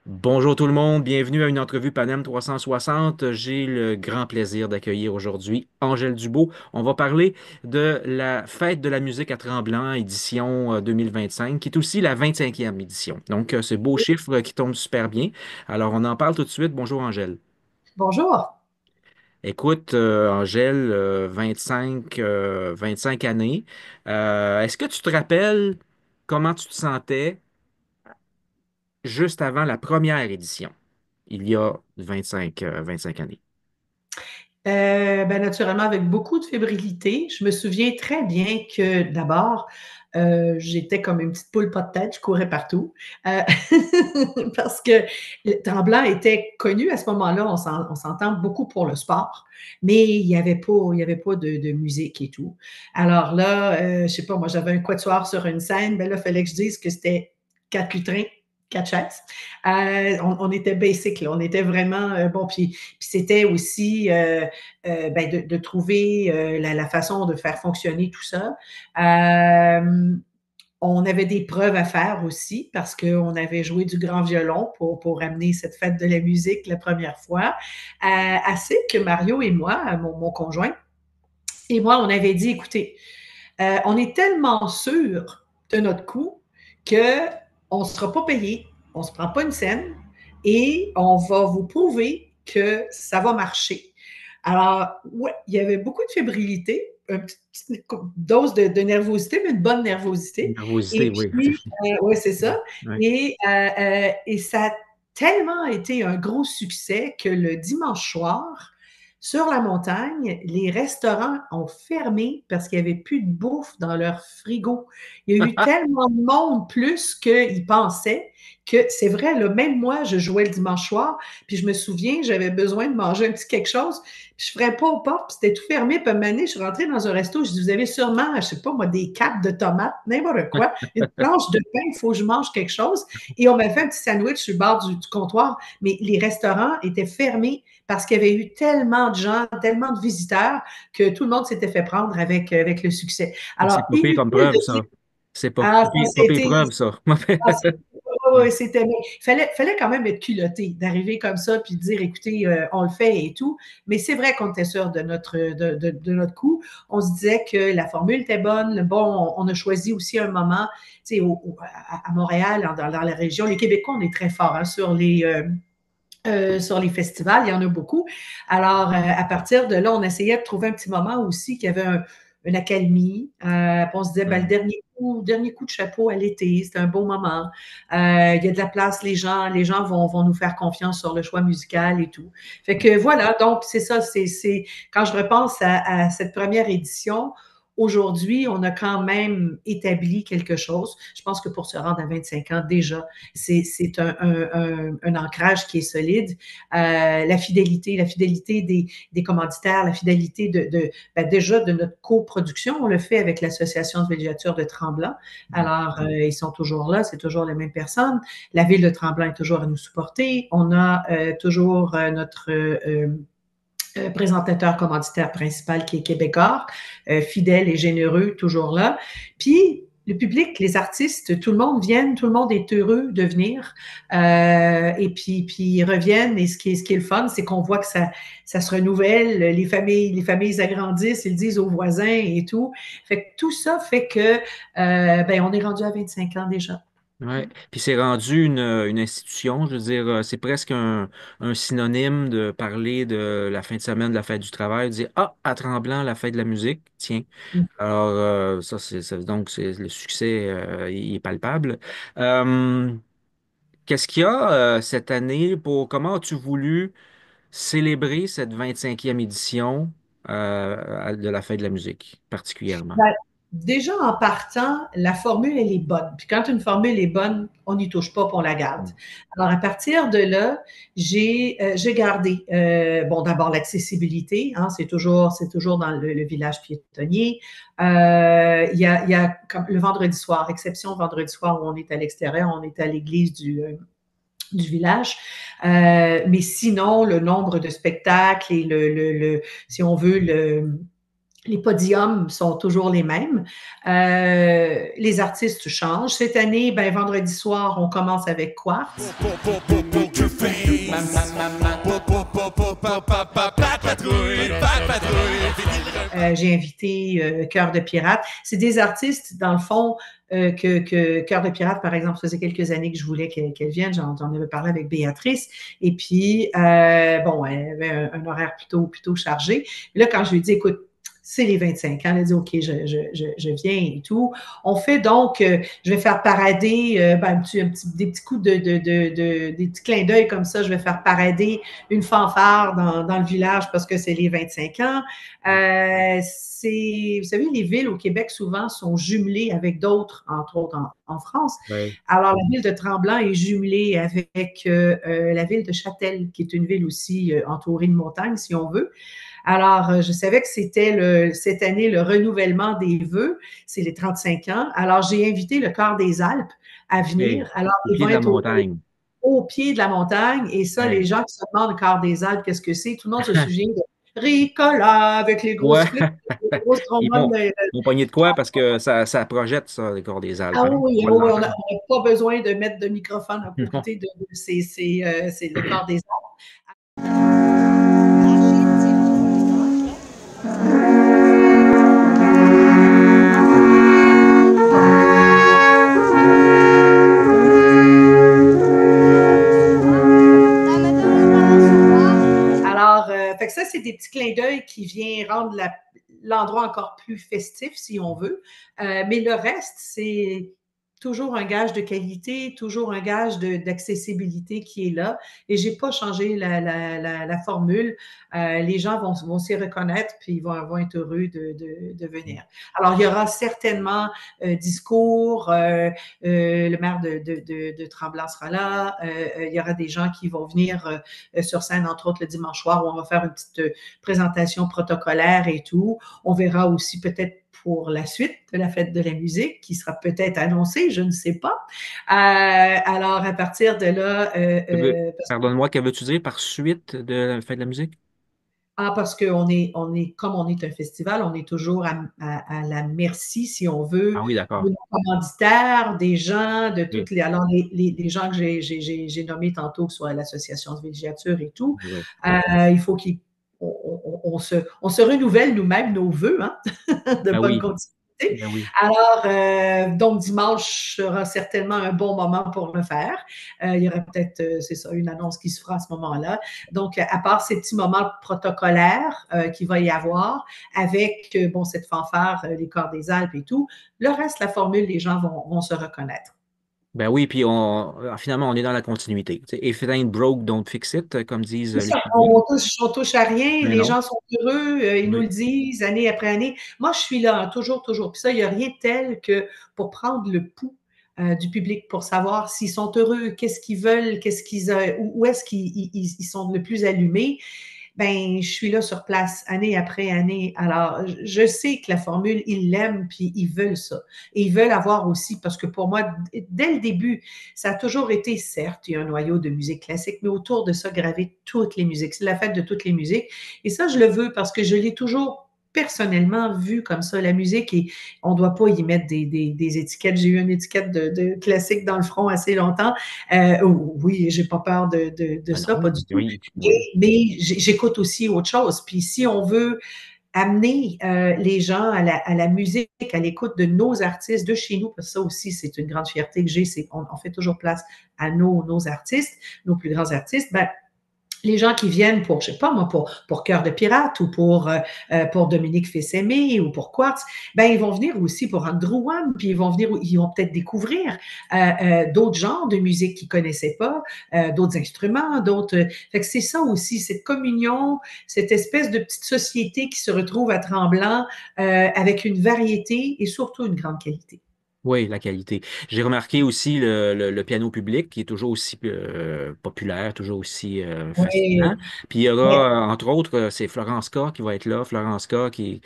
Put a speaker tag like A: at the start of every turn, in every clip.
A: Bonjour tout le monde, bienvenue à une entrevue Panem 360. J'ai le grand plaisir d'accueillir aujourd'hui Angèle Dubeau. On va parler de la Fête de la musique à Tremblant, édition 2025, qui est aussi la 25e édition. Donc, c'est beau chiffre qui tombe super bien. Alors, on en parle tout de suite. Bonjour Angèle.
B: Bonjour.
A: Écoute, Angèle, 25 années. Est-ce que tu te rappelles comment tu te sentais juste avant la première édition, il y a 25 années?
B: Naturellement, avec beaucoup de fébrilité. Je me souviens très bien que d'abord, j'étais comme une petite poule pas de tête, je courais partout. Euh, Parce que Tremblant était connu à ce moment-là, on s'entend beaucoup pour le sport, mais il y avait pas de musique et tout. Alors là, je sais pas, moi j'avais un quatuor sur une scène, ben là, il fallait que je dise que c'était quatre lutrins, quatre chaises. On était basic, là. On était vraiment bon. Puis c'était aussi de trouver la façon de faire fonctionner tout ça. Euh, on avait des preuves à faire aussi parce qu'on avait joué du grand violon pour amener cette fête de la musique la première fois. Assez que Mario et moi, mon conjoint, et moi, on avait dit, écoutez, on est tellement sûr de notre coup qu'on ne sera pas payé, on ne se prend pas une scène et on va vous prouver que ça va marcher. Alors, ouais, il y avait beaucoup de fébrilité, une petite dose de nervosité, mais une bonne nervosité.
A: Nervosité,
B: Et
A: oui.
B: puis, oui, c'est ça.
A: Ouais.
B: Et ça a tellement été un gros succès que le dimanche soir, sur la montagne, les restaurants ont fermé parce qu'il n'y avait plus de bouffe dans leur frigo. Il y a eu tellement de monde plus qu'ils pensaient que c'est vrai, là, même moi, je jouais le dimanche soir, puis je me souviens, j'avais besoin de manger un petit quelque chose, puis je ne ferais pas aux portes, puis c'était tout fermé. Puis à un moment donné, je suis rentrée dans un resto, je dis, vous avez sûrement, je ne sais pas moi, des capes de tomates, n'importe quoi, une planche de pain, il faut que je mange quelque chose. Et on m'a fait un petit sandwich sur le bord du comptoir, mais les restaurants étaient fermés parce qu'il y avait eu tellement de gens, tellement de visiteurs que tout le monde s'était fait prendre avec le succès.
A: C'est
B: Alors,
A: pas pire comme
B: inutile
A: preuve,
B: de
A: ça.
B: dire,
A: C'est pas
B: ah,
A: pas pire
B: c'était,
A: preuve, ça.
B: ah,
A: Ouais.
B: ouais, c'était, mais fallait quand même être culotté d'arriver comme ça puis de dire, écoutez, on le fait et tout. Mais c'est vrai qu'on était sûr de notre coup. On se disait que la formule était bonne. Bon, on a choisi aussi un moment, tu sais, à Montréal, dans la région. Les Québécois, on est très forts hein, sur les festivals, il y en a beaucoup. Alors, à partir de là, on essayait de trouver un petit moment aussi qu'il y avait une accalmie. Puis on se disait, ben, le
A: Ouais.
B: dernier coup de chapeau à l'été, c'était un beau moment. Il y a de la place, les gens vont nous faire confiance sur le choix musical et tout. Fait que voilà, donc c'est ça, quand je repense à cette première édition, aujourd'hui, on a quand même établi quelque chose. Je pense que pour se rendre à 25 ans, déjà, c'est un ancrage qui est solide. La fidélité des commanditaires, la fidélité déjà de notre coproduction. On le fait avec l'Association de villégiature de Tremblant. Alors, ils sont toujours là, c'est toujours les mêmes personnes. La ville de Tremblant est toujours à nous supporter. On a toujours notre présentateur commanditaire principal qui est québécois, fidèle et généreux, toujours là. Puis, le public, les artistes, tout le monde vient, tout le monde est heureux de venir. Puis ils reviennent. Et ce qui est le fun, c'est qu'on voit que ça se renouvelle. Les familles agrandissent, ils le disent aux voisins et tout. Fait que tout ça fait que, on est rendu à 25 ans déjà.
A: Ouais. Puis c'est rendu une institution, je veux dire, c'est presque un synonyme de parler de la fin de semaine de la fête du travail, de dire, ah, à Tremblant, la fête de la musique, tiens. Alors, ça, donc, le succès, il est palpable. Euh, Qu'est-ce qu'il y a cette année comment as-tu voulu célébrer cette 25e édition de la Fête de la musique, particulièrement?
B: Ben, déjà, en partant, la formule, elle est bonne. Puis quand une formule est bonne, on n'y touche pas, puis on la garde. Alors, à partir de là, j'ai gardé, bon, d'abord l'accessibilité, hein, c'est toujours dans le village piétonnier. Il y a comme le vendredi soir, exception vendredi soir où on est à l'extérieur, on est à l'église du village. Mais sinon, le nombre de spectacles et si on veut, Les podiums sont toujours les mêmes. Les artistes changent. Cette année, ben, vendredi soir, on commence avec Quartz. J'ai invité Cœur de Pirate. C'est des artistes, dans le fond, que Cœur de Pirate, par exemple, ça faisait quelques années que je voulais qu'elle vienne. J'en avais parlé avec Béatrice. Et puis, bon, elle avait un horaire plutôt chargé. Et là, quand je lui ai dit, écoute, c'est les 25 ans. Elle a dit, OK, je viens et tout. On fait donc, je vais faire parader ben, des petits coups des petits clins d'œil comme ça. Je vais faire parader une fanfare dans le village parce que c'est les 25 ans. Vous savez, les villes au Québec souvent sont jumelées avec d'autres, entre autres en France.
A: Oui.
B: Alors, la ville de Tremblant est jumelée avec la ville de Châtel, qui est une ville aussi entourée de montagnes, si on veut. Alors, je savais que c'était cette année le renouvellement des vœux, c'est les 35 ans. Alors, j'ai invité le Corps des Alpes à
A: Hey,
B: venir. Alors,
A: au
B: ils
A: pied
B: vont
A: de la
B: être
A: montagne.
B: au pied de la montagne. Et ça, les
A: Hey.
B: gens qui se demandent le Corps des Alpes, qu'est-ce que c'est? Tout le monde se souvient de Ricola avec les grosses
A: Ouais.
B: flûtes, les grosses
A: Ils
B: trombones.
A: vont, ils vont pogner de quoi parce que ça projette, ça, les corps des Alpes,
B: Ah
A: hein?
B: oui,
A: On va
B: oui, on n'a
A: l'entendre.
B: pas besoin de mettre de microphone à
A: Non.
B: côté c'est le Corps des Alpes. Alors, fait que ça, c'est des petits clins d'œil qui viennent rendre l'endroit encore plus festif, si on veut. Mais le reste, c'est toujours un gage de qualité, toujours un gage d'accessibilité qui est là. Et j'ai pas changé la formule. Les gens vont s'y reconnaître, puis ils vont être heureux de venir. Alors, il y aura certainement discours, le maire de Tremblant sera là, il y aura des gens qui vont venir sur scène, entre autres le dimanche soir, où on va faire une petite présentation protocolaire et tout. On verra aussi peut-être pour la suite de la fête de la musique, qui sera peut-être annoncée, je ne sais pas. Alors, à partir de là,
A: Pardonne-moi, que veux-tu dire par suite de la fête de la musique?
B: parce comme on est un festival, on est toujours à la merci, si on veut,
A: Ah oui,
B: de
A: d'accord.
B: nos commanditaires, des gens, de
A: Oui,
B: toutes les. Alors, les gens que j'ai nommés tantôt, que ce soit l'Association de villégiature et tout,
A: oui.
B: il faut on se renouvelle nous-mêmes nos vœux hein, de
A: Ben
B: bonne
A: oui,
B: continuité.
A: ben oui.
B: Alors, donc, dimanche sera certainement un bon moment pour le faire. Il y aura peut-être, c'est ça, une annonce qui se fera à ce moment-là. Donc, à part ces petits moments protocolaires qu'il va y avoir, avec, bon, cette fanfare, les corps des Alpes et tout, le reste, la formule, les gens vont se reconnaître.
A: Ben oui, puis finalement, on est dans la continuité. Tu sais, if it ain't broke, don't fix it, comme disent
B: C'est
A: les
B: ça,
A: Chinois.
B: on touche à rien,
A: Mais
B: les
A: non.
B: gens sont heureux, ils nous
A: Oui.
B: le disent année après année. Moi, je suis là, hein, toujours, toujours. Puis ça, il n'y a rien de tel que pour prendre le pouls du public, pour savoir s'ils sont heureux, qu'est-ce qu'ils veulent, où est-ce qu'ils sont le plus allumés. Ben, je suis là sur place année après année. Alors, je sais que la formule, ils l'aiment, puis ils veulent ça. Et ils veulent avoir aussi, parce que pour moi, dès le début, ça a toujours été, certes, il y a un noyau de musique classique, mais autour de ça, graver toutes les musiques. C'est la fête de toutes les musiques. Et ça, je le veux parce que je l'ai toujours personnellement vu comme ça, la musique, et on ne doit pas y mettre des étiquettes. J'ai eu une étiquette de classique dans le front assez longtemps. Oui, j'ai pas peur de
A: Ben
B: ça, pas
A: non.
B: du tout.
A: Oui, oui.
B: Mais j'écoute aussi autre chose. Puis si on veut amener les gens à la musique, à l'écoute de nos artistes de chez nous, parce que ça aussi, c'est une grande fierté que j'ai, c'est on fait toujours place à nos artistes, nos plus grands artistes, ben, les gens qui viennent pour, je sais pas moi, pour Cœur de Pirate ou pour Dominique Fils-Aimé ou pour Quartz, ben ils vont venir aussi pour Andrew One, puis ils vont peut-être découvrir d'autres genres de musique qu'ils connaissaient pas, d'autres instruments, d'autres. Fait que c'est ça aussi, cette communion, cette espèce de petite société qui se retrouve à Tremblant avec une variété et surtout une grande qualité.
A: Oui, la qualité. J'ai remarqué aussi le piano public qui est toujours aussi populaire, toujours aussi
B: Oui,
A: fascinant. Puis il y
B: oui,
A: aura, entre autres, c'est Florence K qui va être là. Florence K puis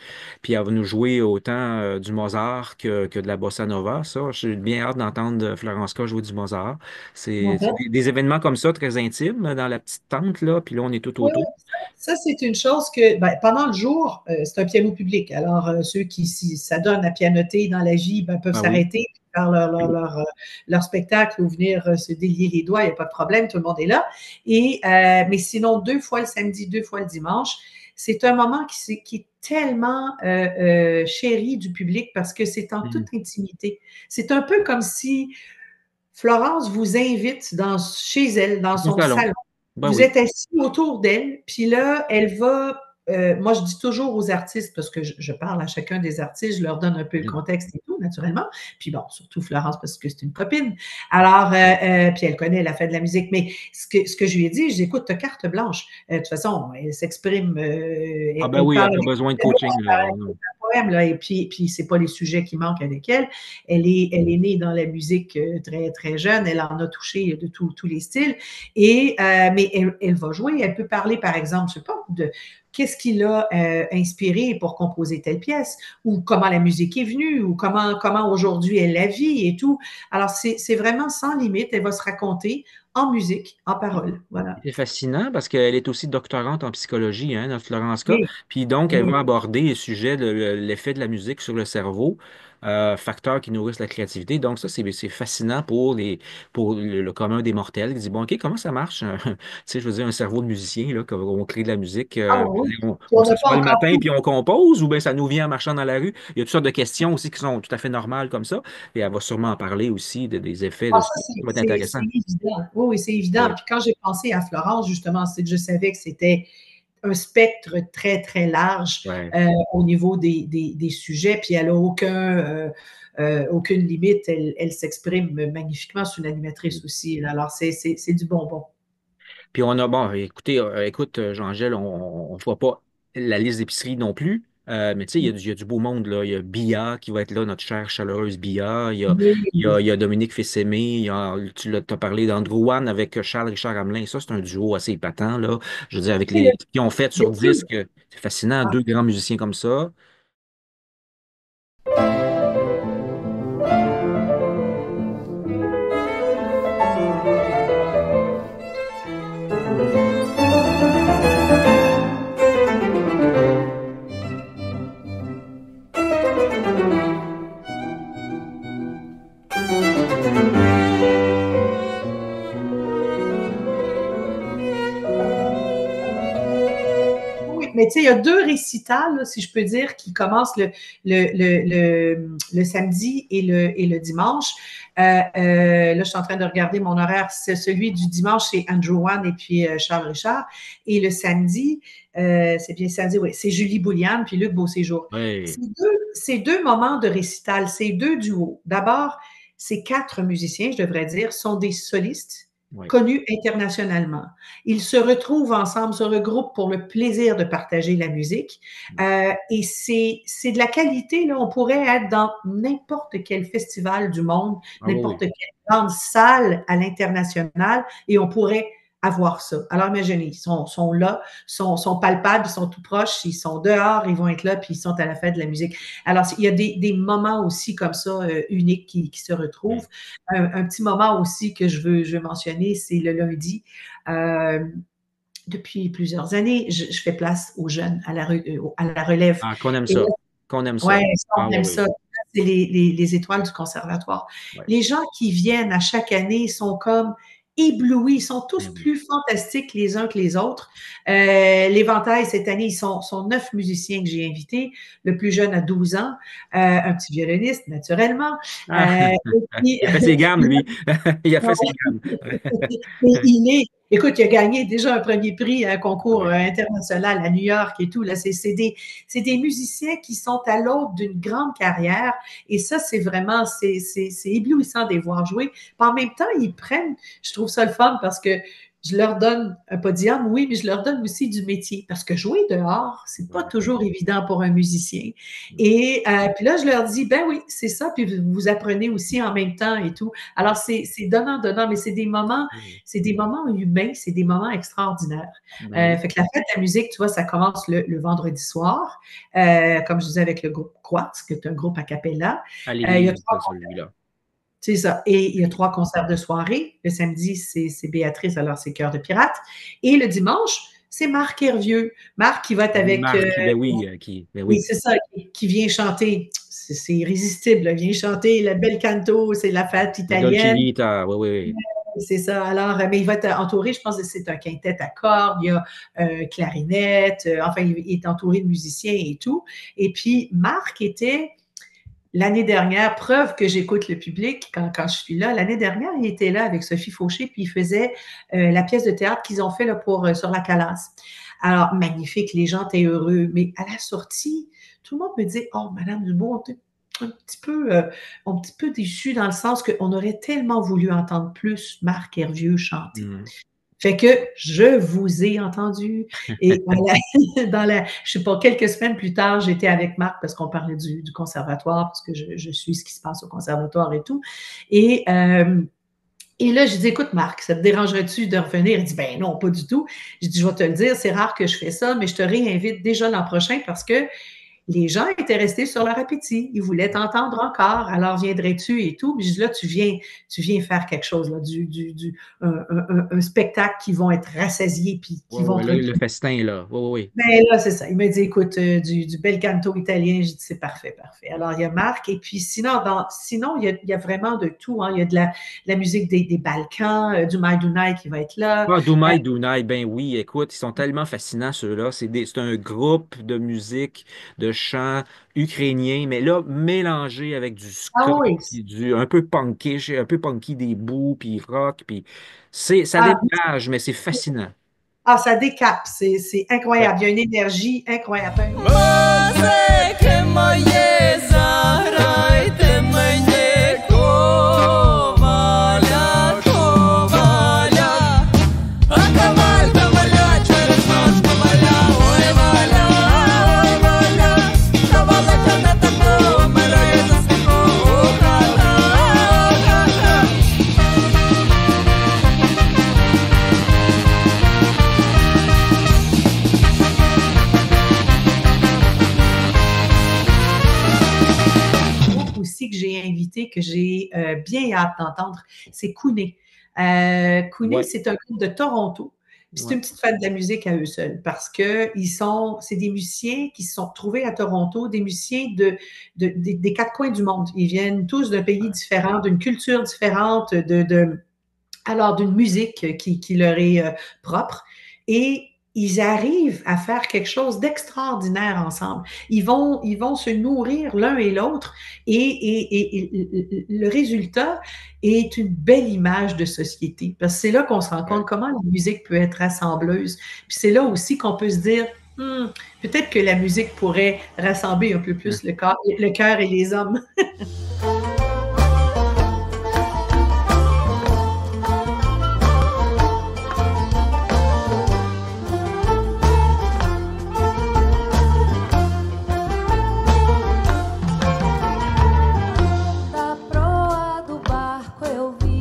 A: elle va nous jouer autant du Mozart que de la bossa nova. Ça, j'ai bien hâte d'entendre Florence K jouer du Mozart. C'est
B: oui.
A: des événements comme ça, très intimes, dans la petite tente, là. Puis là, on est tout
B: Oui,
A: autour.
B: Ça, c'est une chose que, ben, pendant le jour, c'est un piano public. Alors, ceux qui s'adonnent à pianoter dans la vie, ben, peuvent
A: Ben oui.
B: s'arrêter, faire leur spectacle ou venir se délier les doigts, il n'y a pas de problème, tout le monde est là. Mais sinon, 2 fois le samedi, 2 fois le dimanche, c'est un moment qui est tellement chéri du public parce que c'est en toute
A: Mm.
B: intimité. C'est un peu comme si Florence vous invite chez elle, dans
A: Au
B: son
A: salon.
B: salon.
A: Ben
B: Vous
A: oui.
B: êtes assis autour d'elle, puis là, elle va. Moi, je dis toujours aux artistes, parce que je parle à chacun des artistes, je leur donne un peu le
A: Mm.
B: contexte et tout, naturellement. Puis bon, surtout Florence, parce que c'est une copine. Alors, puis elle connaît la fête de la musique. Mais ce que je lui ai dit, je dis, écoute, tu as carte blanche. De toute façon, elle s'exprime,
A: Ah ben
B: elle
A: oui, il n'y a
B: parle
A: pas
B: avec
A: besoin de
B: elle
A: coaching, là. Non.
B: poème, là, et puis c'est pas les sujets qui manquent avec elle. Elle est née dans la musique très, très jeune, elle en a touché de tous les styles, mais elle va jouer, elle peut parler, par exemple, je sais pas, de qu'est-ce qui l'a inspiré pour composer telle pièce, ou comment la musique est venue, ou comment aujourd'hui elle la vit et tout. Alors, c'est vraiment sans limite, elle va se raconter en musique, en parole. Voilà.
A: C'est fascinant parce qu'elle est aussi doctorante en psychologie, hein, notre Florence K.
B: Oui,
A: Puis donc, elle
B: oui.
A: va aborder le sujet de l'effet de la musique sur le cerveau, facteurs qui nourrissent la créativité. Donc, ça, c'est fascinant pour le commun des mortels. Il dit, bon, OK, comment ça marche? Tu sais, je veux dire, un cerveau de musicien, là, quand on crée de la musique,
B: Ah oui, puis
A: on
B: on n'a pas
A: s'assoit le
B: encore
A: matin
B: tout.
A: puis on compose, ou bien ça nous vient en marchant dans la rue. Il y a toutes sortes de questions aussi qui sont tout à fait normales comme ça. Et elle va sûrement en parler aussi des effets de
B: Ah,
A: ça.
B: ça,
A: Ça va être
B: c'est
A: intéressant.
B: évident. Oui, oui, c'est évident.
A: Oui,
B: Puis quand j'ai pensé à Florence, justement, c'est que je savais que c'était un spectre très, très large
A: ouais.
B: au niveau des sujets, puis elle n'a aucune limite. Elle s'exprime magnifiquement. C'est une animatrice aussi. Alors, c'est du bonbon.
A: Puis on a, bon, écoutez, écoute, Jean-Angèle, on ne voit pas la liste d'épicerie non plus, mais tu sais, il y a du beau monde, là. Il y a Bia qui va être là, notre chère chaleureuse Bia.
B: Oui.
A: Il y a Dominique Fils-Aimé. Tu as parlé d'Andrew One avec Charles-Richard Hamelin. Ça, c'est un duo assez épatant, là. Je veux dire, avec
B: Tu sais,
A: les qui ont fait
B: il y
A: sur
B: a deux.
A: disque, c'est fascinant,
B: Ah,
A: deux grands musiciens comme ça.
B: oui, mais tu sais, il y a deux récitals, là, si je peux dire, qui commencent le samedi et le dimanche. Là, je suis en train de regarder mon horaire. C'est celui du dimanche, c'est Andrew Wan et puis Charles Richard. Et le samedi, c'est bien samedi, oui, c'est Julie Bouliane puis Luc Beauséjour.
A: Oui,
B: Ces deux moments de récital, ces deux duos, d'abord, ces quatre musiciens, je devrais dire, sont des solistes
A: oui.
B: connus internationalement. Ils se retrouvent ensemble, se regroupent pour le plaisir de partager la musique. Et c'est de la qualité. Là. On pourrait être dans n'importe quel festival du monde,
A: Ah
B: n'importe
A: oui,
B: quelle grande salle à l'international, et on pourrait avoir ça. Alors, imaginez, ils sont là, sont palpables, ils sont tout proches, ils sont dehors, ils vont être là, puis ils sont à la fête de la musique. Alors, il y a des moments aussi comme ça, uniques, qui se
A: oui.
B: retrouvent. Un petit moment aussi que je veux mentionner, c'est le lundi. Euh, Depuis plusieurs années, je fais place aux jeunes, à la relève.
A: Ah, qu'on aime
B: Et là,
A: ça. Qu'on aime ça.
B: ouais, ça,
A: Ah
B: on aime
A: oui,
B: ça. C'est les étoiles du conservatoire.
A: oui.
B: Les gens qui viennent à chaque année sont comme éblouis, ils sont tous
A: Oui.
B: plus fantastiques les uns que les autres. L'éventail, cette année, ils sont 9 musiciens que j'ai invités. Le plus jeune a 12 ans, un petit violoniste, naturellement.
A: Ah,
B: Et puis,
A: il a fait ses gammes, lui. Il a fait ses gammes.
B: écoute, il a gagné déjà un premier prix à un concours
A: Oui.
B: international à New York et tout. Là, c'est des musiciens qui sont à l'aube d'une grande carrière. Et ça, c'est vraiment, c'est éblouissant de les voir jouer. Puis en même temps, je trouve ça le fun parce que je leur donne un podium, oui, mais je leur donne aussi du métier. Parce que jouer dehors, c'est pas
A: Ouais.
B: toujours évident pour un musicien. Et puis là, je leur dis, ben oui, c'est ça. Puis vous apprenez aussi en même temps et tout. Alors, c'est donnant, mais c'est des moments humains, c'est des moments extraordinaires.
A: Ben oui.
B: Fait que la fête de la musique, tu vois, ça commence le vendredi soir, comme je disais, avec le groupe Quartz, qui est un groupe a cappella.
A: À
B: Il y a
A: l'église,
B: trois,
A: celui-là.
B: c'est ça. Et il y a 3 concerts de soirée. Le samedi, c'est Béatrice, alors c'est Cœur de pirate. Et le dimanche, c'est Marc Hervieux. Marc qui va être avec
A: Marc, ben oui, ben
B: oui,
A: oui.
B: c'est ça, qui vient chanter. C'est irrésistible, là, vient chanter la bel canto, c'est la fête
A: La Dolce
B: italienne.
A: Vita, oui, oui.
B: C'est ça. Alors, mais il va être entouré, je pense que c'est un quintet à cordes, il y a clarinette, enfin, il est entouré de musiciens et tout. Et puis, Marc était, l'année dernière, preuve que j'écoute le public quand je suis là, l'année dernière, il était là avec Sophie Fauché, puis il faisait la pièce de théâtre qu'ils ont fait là, sur la Calasse. Alors, magnifique, les gens étaient heureux, mais à la sortie, tout le monde me dit, oh, Madame Dubois, un petit peu déçu dans le sens qu'on aurait tellement voulu entendre plus Marc Hervieux chanter.
A: Mhm.
B: Fait que je vous ai entendu. Et je sais pas, quelques semaines plus tard, j'étais avec Marc parce qu'on parlait du conservatoire, parce que je suis ce qui se passe au conservatoire et tout. Et, euh, et là, je dis, écoute, Marc, ça te dérangerait-tu de revenir? Il dit, ben non, pas du tout. Je dis, je vais te le dire, c'est rare que je fais ça, mais je te réinvite déjà l'an prochain parce que les gens étaient restés sur leur appétit. Ils voulaient t'entendre encore. Alors, viendrais-tu et tout? Puis je dis, là, tu viens faire quelque chose, là, un spectacle qui vont être rassasiés puis qui
A: Ouais,
B: vont
A: ouais,
B: te
A: là, le
B: récupérer.
A: festin, là. Oui, oui,
B: Ben là, c'est ça. Il m'a dit, écoute, du bel canto italien. J'ai dit, c'est parfait, parfait. Alors, il y a Marc. Et puis, sinon il y a vraiment de tout. Hein. Il y a de la musique des Balkans, du Maïdouna qui va être là.
A: ah, Doumaï, Dounaï, ben oui, écoute, ils sont tellement fascinants, ceux-là. C'est un groupe de musique, de chant ukrainien, mais là, mélangé avec du
B: Ah
A: ska,
B: oui.
A: puis un peu punky des bouts, puis rock, puis ça
B: Ah,
A: déménage, mais c'est fascinant.
B: ah, ça décape. C'est
A: Ouais.
B: incroyable. Il y a une énergie incroyable.
C: Музики моєї заграйте мені коваля, коваля, а коваль, коваля, через наш коваля, ой, валя, ой, валя, ковалика не таку, вмирає за сміху, ха-ха, ха-ха.
B: Groupe aussi que j'ai invité, que j'ai bien hâte d'entendre, c'est Kouné. Kouné,
A: Ouais,
B: c'est un groupe de Toronto. Puis c'est
A: ouais.
B: une petite fête de la musique à eux seuls parce que c'est des musiciens qui se sont retrouvés à Toronto, des musiciens des quatre coins du monde. Ils viennent tous d'un pays différent, d'une culture différente, alors d'une musique qui leur est propre. Et ils arrivent à faire quelque chose d'extraordinaire ensemble. Ils vont se nourrir l'un et l'autre et le résultat est une belle image de société. Parce que c'est là qu'on se rend
A: Ouais.
B: compte comment la musique peut être rassembleuse. Puis c'est là aussi qu'on peut se dire, peut-être que la musique pourrait rassembler un peu plus le cœur et les hommes.
C: Da proa do barco eu vi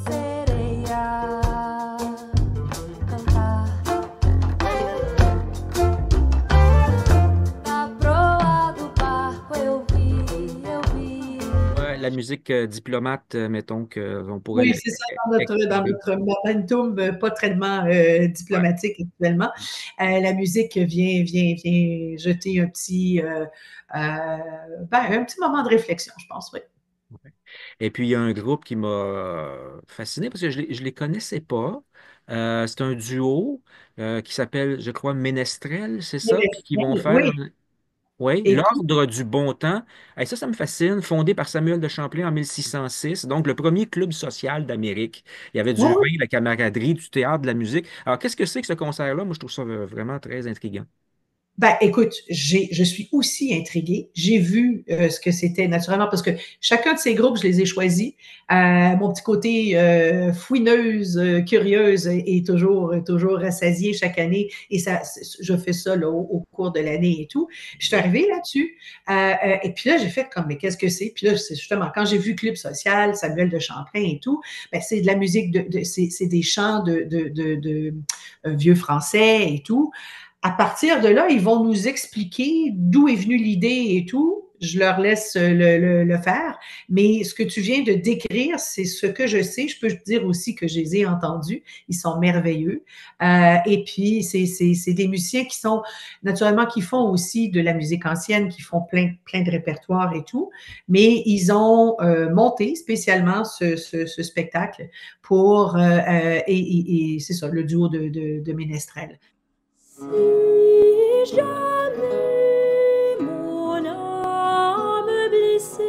C: sereia cantar. Da proa do barco eu vi, eu vi.
A: Ouais, la musique diplomate, mettons qu'on pourrait
B: Oui, c'est ça, dans
A: l'exclure.
B: notre momentum pas tellement
A: Ouais.
B: diplomatique actuellement. La musique vient jeter un petit moment de réflexion, je pense, oui.
A: Ouais. Et puis, il y a un groupe qui m'a fasciné parce que je les connaissais pas. C'est un duo qui s'appelle, je crois, Ménestrel, c'est ça? Puis qui vont faire,
B: Oui,
A: oui,
B: écoute,
A: l'Ordre du Bon Temps. Et ça me fascine. Fondé par Samuel de Champlain en 1606, donc le premier club social d'Amérique. Il y avait du
B: oui,
A: vin,
B: oui.
A: de la camaraderie, du théâtre, de la musique. Alors, qu'est-ce que c'est que ce concert-là? Moi, je trouve ça vraiment très intriguant.
B: Ben, écoute, je suis aussi intriguée. J'ai vu ce que c'était naturellement parce que chacun de ces groupes, je les ai choisis. Mon petit côté fouineuse, curieuse est toujours rassasié chaque année et je fais ça là, au cours de l'année et tout. Je suis arrivée là-dessus et puis là, j'ai fait comme, mais qu'est-ce que c'est? Puis là, c'est justement, quand j'ai vu Club Social, Samuel de Champlain et tout, ben, c'est de la musique, c'est des chants de vieux français et tout. À partir de là, ils vont nous expliquer d'où est venue l'idée et tout. je leur laisse le faire. Mais ce que tu viens de décrire, c'est ce que je sais. Je peux te dire aussi que je les ai entendus. Ils sont merveilleux. Et puis, c'est des musiciens qui sont, naturellement, qui font aussi de la musique ancienne, qui font plein de répertoires et tout. Mais ils ont monté spécialement ce spectacle pour, et c'est ça, le duo de ménestrels.
C: Si jamais mon âme blessée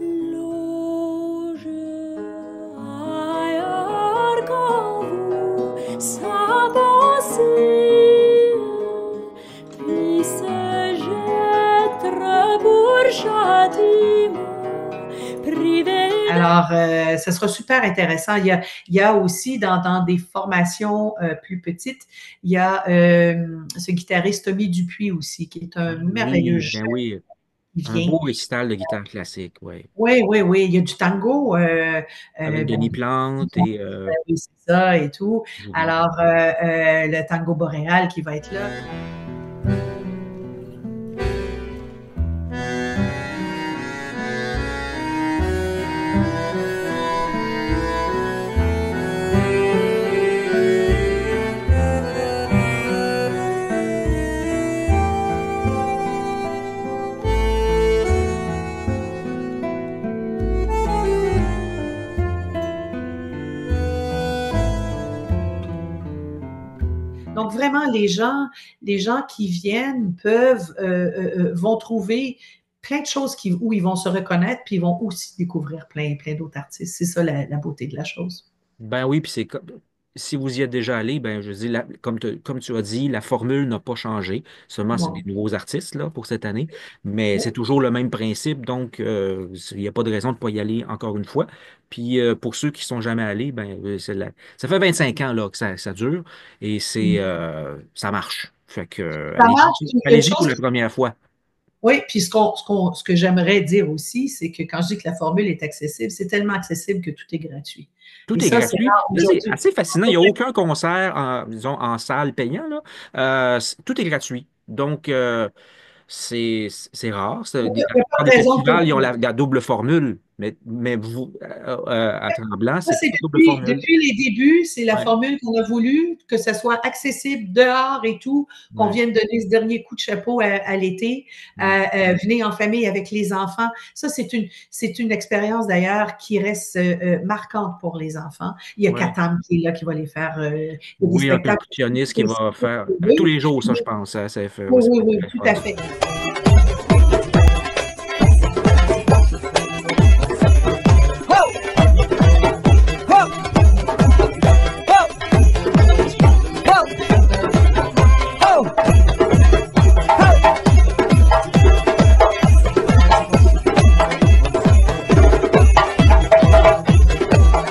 C: loge ailleurs qu'en vous, sa pensée puis se jette pour châtiment privé.
B: Alors, ça sera super intéressant. Il y a aussi dans des formations plus petites, il y a ce guitariste Tommy Dupuis aussi, qui est un merveilleux
A: Oui,
B: jeune
A: ben oui,
B: qui
A: un
B: vient.
A: beau récital de guitare classique, oui.
B: Oui, oui, oui. Il y a du tango.
A: Avec
B: Bon,
A: Denis Plante et
B: oui, c'est ça et tout.
A: j'oublie.
B: Alors, le tango boréal qui va être là. Donc, vraiment, les gens qui viennent vont trouver plein de choses où ils vont se reconnaître, puis ils vont aussi découvrir plein d'autres artistes. C'est ça la beauté de la chose.
A: Ben oui, puis c'est comme si vous y êtes déjà allé, ben je dis comme tu as dit, la formule n'a pas changé. Seulement, c'est des
B: Non.
A: nouveaux artistes là pour cette année, mais c'est toujours le même principe, donc il n'y a pas de raison de ne pas y aller encore une fois. Puis pour ceux qui sont jamais allés, ça fait 25 ans là que ça dure et ça marche. Fait que
B: Ça marche. Puis il y a une
A: allez-y pour
B: chose
A: la première fois.
B: Oui, puis ce que j'aimerais dire aussi, c'est que quand je dis que la formule est accessible, c'est tellement accessible que tout est gratuit. Et
A: Tout est
B: ça, c'est
A: gratuit.
B: rare
A: Ça, c'est
B: aujourd'hui.
A: assez fascinant. Il n'y a aucun concert, disons, en salle payant, là. Tout est gratuit. Donc, c'est rare.
B: Il
A: La
B: n'y a
A: plupart
B: pas
A: des
B: de raison pour
A: festivals, ils ont la double formule. Mais vous, à Tremblant,
B: ça,
A: c'est pas
B: c'est
A: la double formule.
B: depuis les débuts, c'est la
A: Ouais.
B: formule qu'on a voulu, que ça soit accessible dehors et tout, qu'on
A: Ouais.
B: vienne donner ce dernier coup de chapeau à l'été,
A: Mm.
B: venez en famille avec les enfants. Ça, c'est une expérience d'ailleurs qui reste marquante pour les enfants. Il y a
A: Ouais.
B: Katam qui est là, qui va les faire. Il y a des
A: Oui, un
B: spectacles.
A: percussionniste qui va faire tous les jours, ça, je pense. Ça fait,
B: Oui,
A: ouais, ça
B: oui,
A: va être
B: oui,
A: très
B: tout
A: fun.
B: à fait.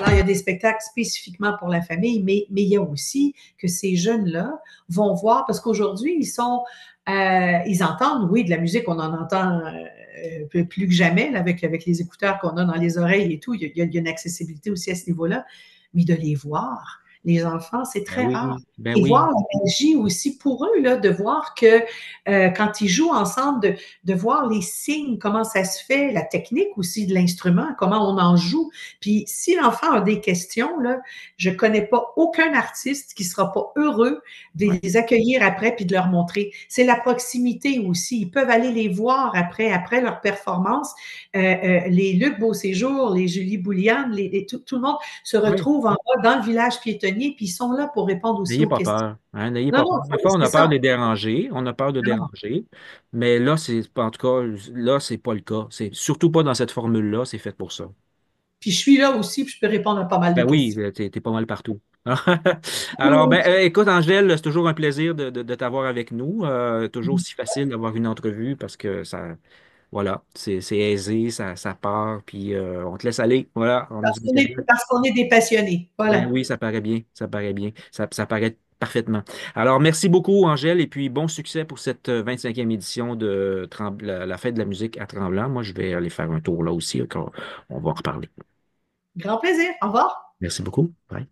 B: Alors, il y a des spectacles spécifiquement pour la famille, mais il y a aussi que ces jeunes-là vont voir, parce qu'aujourd'hui, ils entendent, oui, de la musique, on en entend plus que jamais là, avec les écouteurs qu'on a dans les oreilles et tout. Il y a une accessibilité aussi à ce niveau-là, mais de les voir, les enfants, c'est
A: Ben
B: très rare.
A: ben
B: Et voir
A: oui.
B: la magie aussi pour eux, là, de voir que quand ils jouent ensemble, de voir les signes, comment ça se fait, la technique aussi de l'instrument, comment on en joue. Puis si l'enfant a des questions, là, je connais pas aucun artiste qui sera pas heureux de
A: Ouais.
B: les accueillir après puis de leur montrer. C'est la proximité aussi. Ils peuvent aller les voir après leur performance. Les Luc Beauséjour, les Julie Bouliane, tout le monde se
A: Oui.
B: retrouve en bas dans le village piétonnier, puis ils sont là pour répondre aussi
A: N'ayez
B: aux
A: pas
B: questions.
A: peur. Hein, n'ayez
B: Non,
A: pas
B: non,
A: peur. Des fois, on
B: c'est
A: a peur
B: ça.
A: de déranger. On a peur de
B: Non,
A: déranger. Mais là, en tout cas, là, c'est pas le cas. C'est surtout pas dans cette formule-là. C'est fait pour ça.
B: puis je suis là aussi, puis je peux répondre à pas mal de
A: Ben oui,
B: questions.
A: t'es pas mal partout. Alors,
B: Oui,
A: écoute, Angèle, c'est toujours un plaisir de t'avoir avec nous. Toujours
B: oui.
A: aussi facile d'avoir une entrevue parce que voilà, c'est aisé, ça part, puis on te laisse aller. Voilà, on a du matériel.
B: Parce qu'on est des passionnés.
A: Ben
B: Voilà.
A: oui, ça paraît bien, ça paraît bien, ça paraît parfaitement. Alors, merci beaucoup, Angèle, et puis bon succès pour cette 25e édition de la fête de la musique à Tremblant. Moi, je vais aller faire un tour là aussi, on va en reparler.
B: Grand plaisir. Au revoir.
A: Merci beaucoup. Bye.